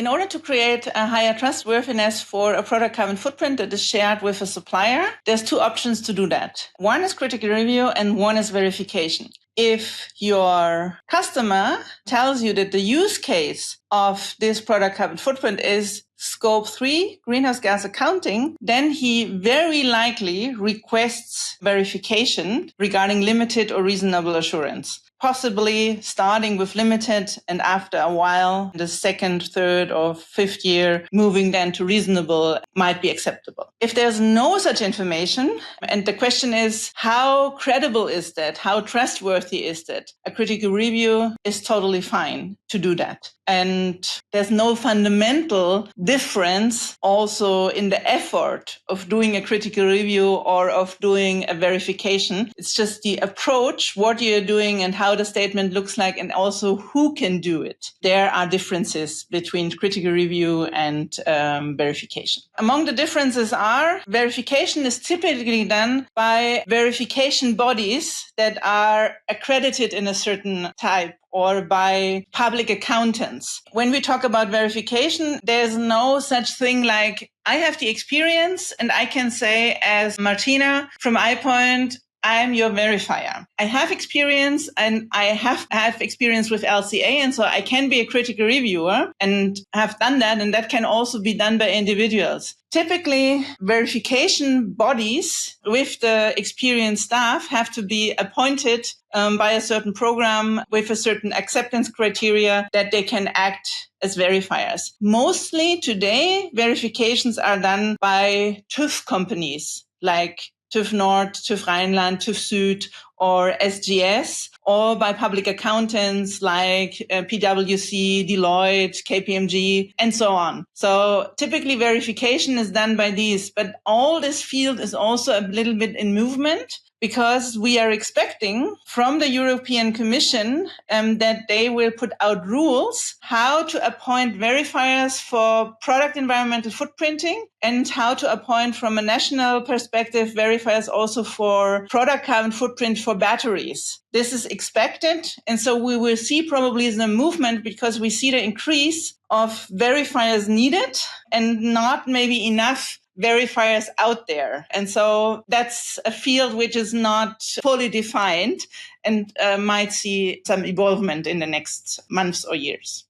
In order to create a higher trustworthiness for a product carbon footprint that is shared with a supplier, there's two options to do that. One is critical review and one is verification. If your customer tells you that the use case of this product carbon footprint is Scope 3 greenhouse gas accounting, then he very likely requests verification regarding limited or reasonable assurance, possibly starting with limited and after a while, the second, third, or fifth year, moving then to reasonable might be acceptable. If there's no such information, and the question is, how credible is that? How trustworthy is that? A critical review is totally fine to do that. And there's no fundamental difference also in the effort of doing a critical review or of doing a verification. It's just the approach, what you're doing and how the statement looks like, and also who can do it. There are differences between critical review and verification. Among the differences are verification is typically done by verification bodies that are accredited in a certain type, or by public accountants. When we talk about verification, there's no such thing like, I have the experience and I can say as Martina from IPOINT, I'm your verifier. I have experience and I have experience with LCA, and so I can be a critical reviewer and have done that, and that can also be done by individuals. Typically, verification bodies with the experienced staff have to be appointed by a certain program with a certain acceptance criteria that they can act as verifiers. Mostly today, verifications are done by TÜV companies like TÜV Nord, TÜV Rheinland, TÜV Süd, or SGS, or by public accountants like PwC, Deloitte, KPMG, and so on. So typically verification is done by these, but all this field is also a little bit in movement, because we are expecting from the European Commission that they will put out rules how to appoint verifiers for product environmental footprinting, and how to appoint from a national perspective verifiers also for product carbon footprint for batteries. This is expected, and so we will see probably the movement, because we see the increase of verifiers needed and not maybe enough verifiers out there. And so that's a field which is not fully defined and might see some involvement in the next months or years.